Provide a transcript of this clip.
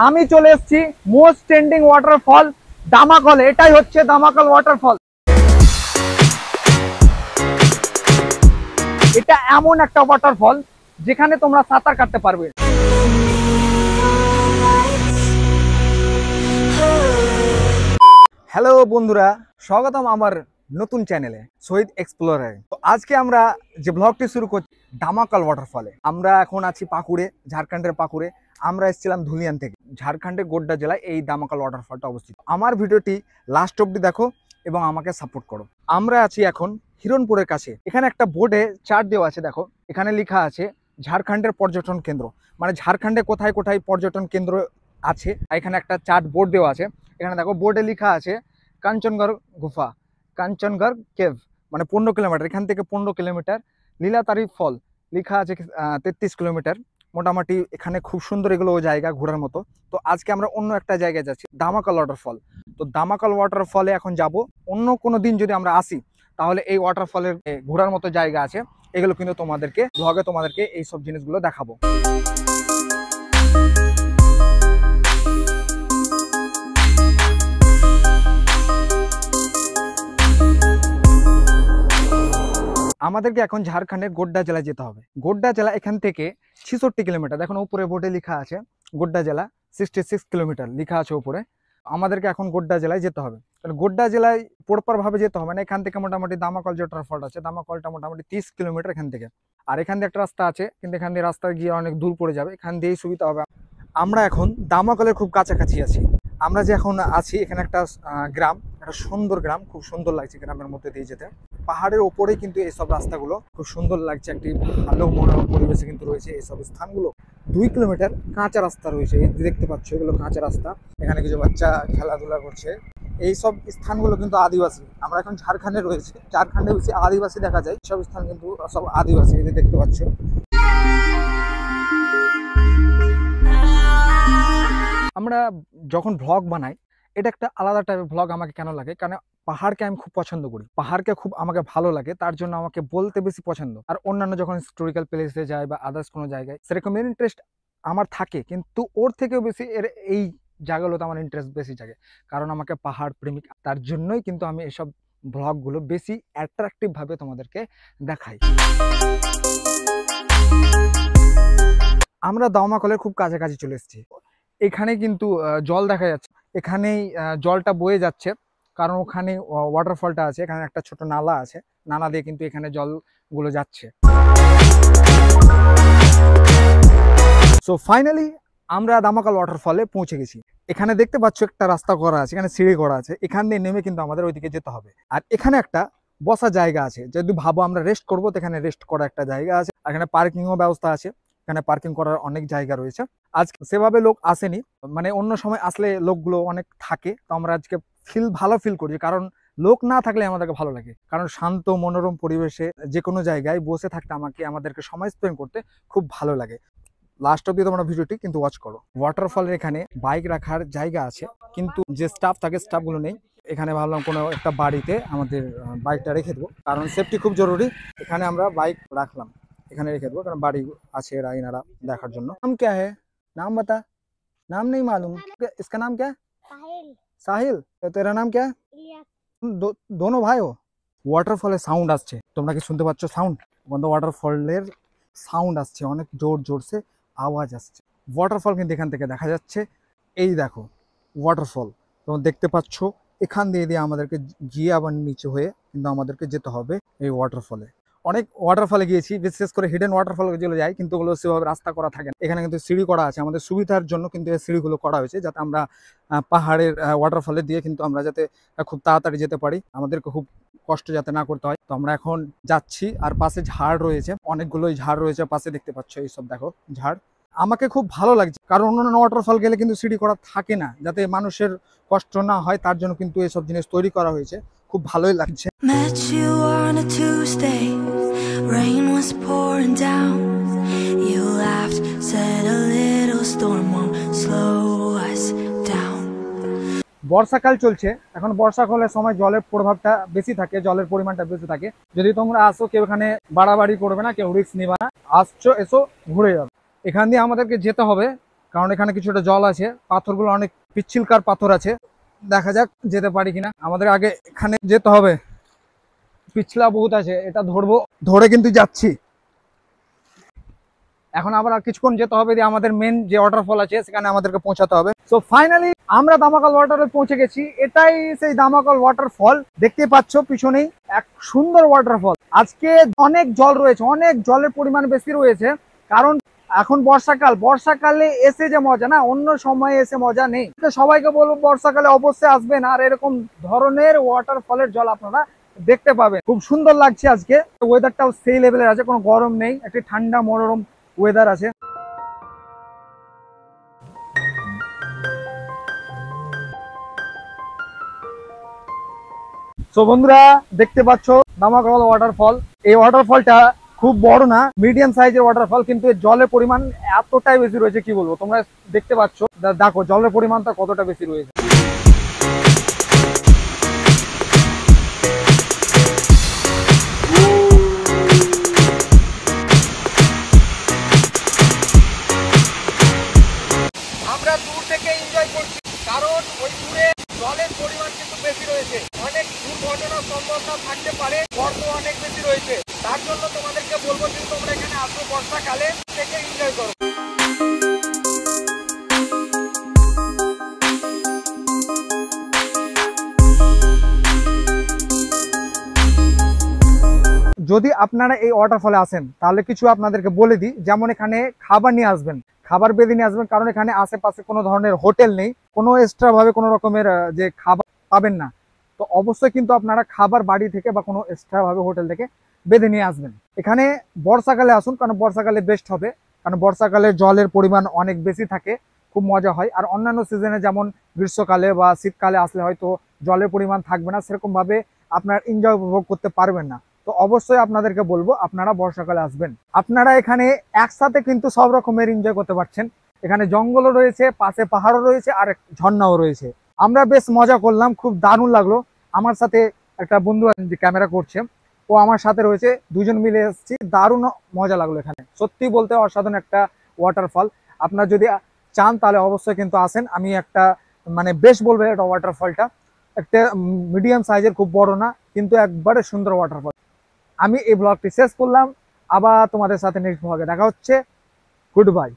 আমি চলে এসেছি মোস্ট ট্রেন্ডিং ওয়াটারফল দামাকল। এটাই হচ্ছে দামাকল ওয়াটারফল। এটা এমন একটা ওয়াটারফল যেখানে তোমরা সাঁতার কাটতে পারবে। হ্যালো বন্ধুরা, স্বাগতম আমার নতুন চ্যানেলে শহীদ এক্সপ্লোরারে। তো আজকে আমরা যে ব্লগটি শুরু করছি দামাকল ওয়াটারফলে। আমরা এখন আছি পাকুড়ে, ঝাড়খণ্ডের পাকুড়ে। আমরা এসেছিলাম ধুলিয়ান থেকে। ঝাড়খণ্ডের গোড্ডা জেলায় এই দামাকল ওয়াটারফলটা অবস্থিত। আমার ভিডিওটি লাস্ট অবধি দেখো এবং আমাকে সাপোর্ট করো। আমরা আছি এখন হিরণপুরের কাছে। এখানে একটা বোর্ডে চার্ট দেওয়া আছে, দেখো এখানে লেখা আছে ঝাড়খণ্ডের পর্যটন কেন্দ্র, মানে ঝাড়খণ্ডে কোথায় কোথায় পর্যটন কেন্দ্র আছে। এখানে একটা চার্ট বোর্ড দেওয়া আছে। এখানে দেখো বোর্ডে লেখা আছে কাঞ্চনগড় গুফা, কাঞ্চনগড় কেভ, মানে 15 কিলোমিটার। এখান থেকে 15 কিলোমিটার। লীলাতারি ফল লেখা আছে 33 কিলোমিটার। মোটামুটি এখানে খুব সুন্দর এগুলো জায়গা ঘোরার মতো। তো আজকে আমরা অন্য একটা জায়গায় যাচ্ছি, দামাকল ওয়াটারফল। তো দামাকল ওয়াটারফলে এখন যাব। অন্য কোনো দিন যদি আমরা আসি তাহলে এই ওয়াটারফলের ঘোরার মতো জায়গা আছে, এগুলো কিন্তু তোমাদেরকে ব্লগে তোমাদেরকে এইসব জিনিসগুলো দেখাবো। আমাদেরকে এখন ঝাড়খণ্ডের গোড্ডা জেলায় যেতে হবে। গোড্ডা জেলা এখান থেকে 66 কিলোমিটার। দেখুন উপরে বোর্ডে লেখা আছে গোড্ডা জেলা 66 কিলোমিটার লেখা আছে উপরে। আমাদেরকে এখন গোড্ডা জেলায় যেতে হবে। গোড্ডা জেলায় প্রপার ভাবে যেতে হবে না। এখান থেকে মোটামুটি দামাকল যে ওয়াটারফল আছে, দামাকলটা মোটামুটি 30 কিলোমিটার এখান থেকে। আর এখান দিয়ে একটা রাস্তা আছে, কিন্তু এখান দিয়ে রাস্তা গিয়ে অনেক দূর পড়ে যাবে। এখান দিয়েই সুবিধা হবে। আমরা এখন দামাকলের খুব কাছাকাছি আছি। আমরা যে এখন আছি এখানে একটা গ্রাম, একটা সুন্দর গ্রাম, খুব সুন্দর লাগছে গ্রামের মধ্যে দিয়ে যেতে। পাহাড়ের ওপরেই কিন্তু এইসব রাস্তাগুলো খুব সুন্দর লাগছে। একটি ভালো মনোরম পরিবেশে কিন্তু রয়েছে এইসব স্থানগুলো। 2 কিলোমিটার কাঁচা রাস্তা রয়েছে, দেখতে পাচ্ছ এগুলো কাঁচা রাস্তা। এখানে কিছু বাচ্চা খেলাধুলা করছে। এইসব স্থানগুলো কিন্তু আদিবাসী। আমরা এখন ঝাড়খণ্ডে রয়েছে, ঝাড়খণ্ডে বেশি আদিবাসী দেখা যায়। সব স্থান কিন্তু সব আদিবাসী, দেখতে পাচ্ছ। আমরা যখন ভ্লগ বানাই, এটা একটা আলাদা টাইপের ভ্লগ আমাকে কেন লাগে, কারণ পাহাড়কে আমি খুব পছন্দ করি। পাহাড়কে খুব আমাকে ভালো লাগে, তার জন্য আমাকে বলতে বেশি পছন্দ। আর অন্যান্য যখন হিস্টোরিক্যাল প্লেসে যায় বা আদার্স কোনো জায়গায়, সেরকম ইন্টারেস্ট আমার থাকে, কিন্তু ওর থেকেও বেশি এই জায়গাগুলোতে আমার ইন্টারেস্ট বেশি জাগে, কারণ আমাকে পাহাড় প্রেমিক। তার জন্যই কিন্তু আমি এসব ভ্লগগুলো বেশি অ্যাট্রাকটিভ ভাবে তোমাদেরকে দেখাই। আমরা দামাকলের খুব কাছাকাছি চলে এসেছি। এখানে কিন্তু জল দেখা যাচ্ছে, এখানেই জলটা বয়ে যাচ্ছে, কারণ ওখানে ওয়াটারফলটা আছে। এখানে একটা ছোট নালা আছে, নালা দিয়ে কিন্তু এখানে জলগুলো যাচ্ছে। সো ফাইনালি আমরা দামাকল ওয়াটারফলে পৌঁছে গেছি। এখানে দেখতে পাচ্ছ একটা রাস্তা করা আছে, এখানে সিঁড়ি করা আছে। এখান দিয়ে নেমে কিন্তু আমাদের ওইদিকে যেতে হবে। আর এখানে একটা বসার জায়গা আছে, যদি ভাবো আমরা রেস্ট করবো তো এখানে রেস্ট করার একটা জায়গা আছে। আর এখানে পার্কিংও ব্যবস্থা আছে, এখানে পার্কিং করার অনেক জায়গা রয়েছে। আজ সেভাবে লোক আসেনি, মানে অন্য সময় আসলে লোকগুলো অনেক থাকে। তো আমরা আজকে ভালো ফিল করছি, কারণ লোক না থাকলে আমাদেরকে ভালো লাগে। কারণ শান্ত মনোরম পরিবেশে যে কোনো জায়গায় বসে থাকতে আমাদেরকে সময় স্পেন্ড করতে খুব ভালো লাগে। লাস্ট অব্দি তোমরা ভিডিওটি কিন্তু ওয়াচ করো। ওয়াটারফলের এখানে বাইক রাখার জায়গা আছে, কিন্তু যে স্টাফ থাকে স্টাফগুলো নেই। এখানে ভাবলাম কোনো একটা বাড়িতে আমাদের বাইকটা রেখে দেবো, কারণ সেফটি খুব জরুরি। এখানে আমরা বাইক রাখলাম, এখানে রেখে দেবো, কারণ বাড়ি আছে এরা এনারা দেখার জন্য। নাম क्या है? नाम बता। नाम नहीं मालूम। इसका नाम क्या है? साहिल। साहिल, तो तेरा नाम क्या है? दोनों भाई हो? ওয়াটারফলের সাউন্ড আসছে, তোমরা কি শুনতে পাচ্ছ সাউন্ড? ওয়াটারফলের সাউন্ড আসছে, অনেক জোর জোরসে আওয়াজ আসছে। ওয়াটারফল কিন্তু এখান থেকে দেখা যাচ্ছে। এই দেখো ওয়াটারফল তোমরা দেখতে পাচ্ছ। এখান দিয়ে আমাদেরকে গিয়ে আবার নিচে হয়ে কিন্তু আমাদেরকে যেতে হবে এই ওয়াটারফলে। অনেক ওয়াটারফলে গিয়েছি, বিশেষ করে হিডেন ওয়াটারফল যেগুলো যায়, কিন্তু ওগুলো সেভাবে রাস্তা করা থাকে না। এখানে কিন্তু সিঁড়ি করা আছে, আমাদের সুবিধার জন্য কিন্তু এই সিঁড়িগুলো করা হয়েছে, যাতে আমরা পাহাড়ের ওয়াটারফলে দিয়ে কিন্তু আমরা যাতে খুব তাড়াতাড়ি যেতে পারি, আমাদেরকে খুব কষ্ট যাতে না করতে হয়। তো আমরা এখন যাচ্ছি। আর পাশে ঝাড় রয়েছে, অনেকগুলোই ঝাড় রয়েছে পাশে, দেখতে পাচ্ছ এইসব দেখো ঝাড়। আমাকে খুব ভালো লাগছে, কারণ অন্যান্য ওয়াটারফল গেলে কিন্তু সিঁড়ি করা থাকে না, যাতে মানুষের কষ্ট না হয় তার জন্য কিন্তু এইসব জিনিস তৈরি করা হয়েছে। খুব ভালোই লাগছে। Rain was pouring down. You laughed, said a little storm won't slow us down. বর্ষাকাল চলছে এখন। বর্ষাকালের সময় জলের প্রভাবটা বেশি থাকে, জলের পরিমাণটা বেশি থাকে। যদি তোমরা আসো, কেউ এখানে বাড়াবাড়ি করবে না, কেউ রিস্ক নিবা না। আসছো, এসো, ঘুরে যাবে। এখান দিয়ে আমাদেরকে যেতে হবে, কারণ এখানে কিছুটা জল আছে, পাথরগুলো অনেক পিচ্ছিলকার পাথর আছে। দেখা যাক যেতে পারি কিনা। আমাদের আগে এখানে যেতে হবে, পিছলা বহুত আছে, এটা ধরবো, ধরে কিন্তু যাচ্ছি। এখন আবার আর কিছুক্ষণ যেতে হবে, দিয়ে আমাদের মেন যে ওয়াটারফল আছে সেখানে আমাদেরকে পৌঁছাতে হবে। সো ফাইনালি আমরা দামাকাল ওয়াটারে পৌঁছে গেছি। এটাই সেই দামাকাল ওয়াটারফল, দেখতে পাচ্ছ পিছনেই এক সুন্দর ওয়াটারফল। আজকে অনেক জল রয়েছে, অনেক জলের পরিমাণ বেশি রয়েছে, কারণ এখন বর্ষাকাল। বর্ষাকালে এসে যে মজা না, অন্য সময়ে এসে মজা নেই। তো সবাইকে বলবো বর্ষাকালে অবশ্যই আসবেন, আর এরকম ধরনের ওয়াটারফলের জল আপনারা দেখতে পাবেন। খুব সুন্দর লাগছে আজকে, ওয়েদারটাও সেই লেভেলের আছে, কোনো গরম নেই, একটি ঠান্ডা মনোরম ওয়েদার আছে। তো বন্ধুরা দেখতে পাচ্ছ দামাকাল ওয়াটারফল। এই ওয়াটারফলটা খুব বড় না, মিডিয়াম সাইজের ওয়াটারফল, কিন্তু এর জলের পরিমাণ এতটাই বেশি রয়েছে, কি বলবো। তোমরা দেখতে পাচ্ছ, দেখো জলের পরিমাণটা কতটা বেশি রয়েছে। আমরা দূর থেকে এনজয় করছি, কারণ ওই দূরে জলের পরিমাণ কিন্তু বেশি রয়েছে, অনেক দুর্ঘটনার সম্ভাবনা থাকতে পারে, গর্ত অনেক বেশি রয়েছে। তার জন্য তোমাদেরকে বলবো যে তোমরা এখানে আসো বর্ষাকালে, থেকে এনজয় করো। যদি আপনারা এই ওয়াটারফলে আসেন তাহলে কিছু আপনাদেরকে বলে দিই, যেমন এখানে খাবার নিয়ে আসবেন, খাবার বেঁধে নিয়ে আসবেন, কারণ এখানে আশেপাশে কোনো ধরনের হোটেল নেই, কোনো এক্সট্রা ভাবে কোনো রকমের যে খাবার পাবেন না। তো অবশ্যই কিন্তু আপনারা খাবার বাড়ি থেকে বা কোনো এক্সট্রা ভাবে হোটেল থেকে বেঁধে নিয়ে আসবেন। এখানে বর্ষাকালে আসুন, কারণ বর্ষাকালে বেস্ট হবে, কারণ বর্ষাকালে জলের পরিমাণ অনেক বেশি থাকে, খুব মজা হয়। আর অন্যান্য সিজনে যেমন গ্রীষ্মকালে বা শীতকালে আসলে হয়তো জলের পরিমাণ থাকবে না, সেরকম ভাবে আপনার এনজয় উপভোগ করতে পারবেন না। তো অবশ্যই আপনাদেরকে বলবো আপনারা বর্ষাকালে আসবেন। আপনারা এখানে একসাথে কিন্তু সব রকমের এনজয় করতে পারছেন। এখানে জঙ্গলও রয়েছে, পাশে পাহাড়ও রয়েছে, আর ঝর্ণাও রয়েছে। আমরা বেশ মজা করলাম, খুব দারুণ লাগলো। আমার সাথে একটা বন্ধু যে ক্যামেরা করছে, ও আমার সাথে রয়েছে, দুজন মিলে এসেছি, দারুণ মজা লাগলো। এখানে সত্যি বলতে অসাধারণ একটা ওয়াটারফল। আপনারা যদি চান তাহলে অবশ্যই কিন্তু আসেন। আমি একটা মানে বেশ বলবো এটা ওয়াটারফলটা একটা মিডিয়াম সাইজের, খুব বড় না, কিন্তু একবারে সুন্দর ওয়াটারফল। আমি এই ব্লগটি শেষ করলাম, আবার তোমাদের সাথে নেক্সট ব্লগে দেখা হচ্ছে। Good bye.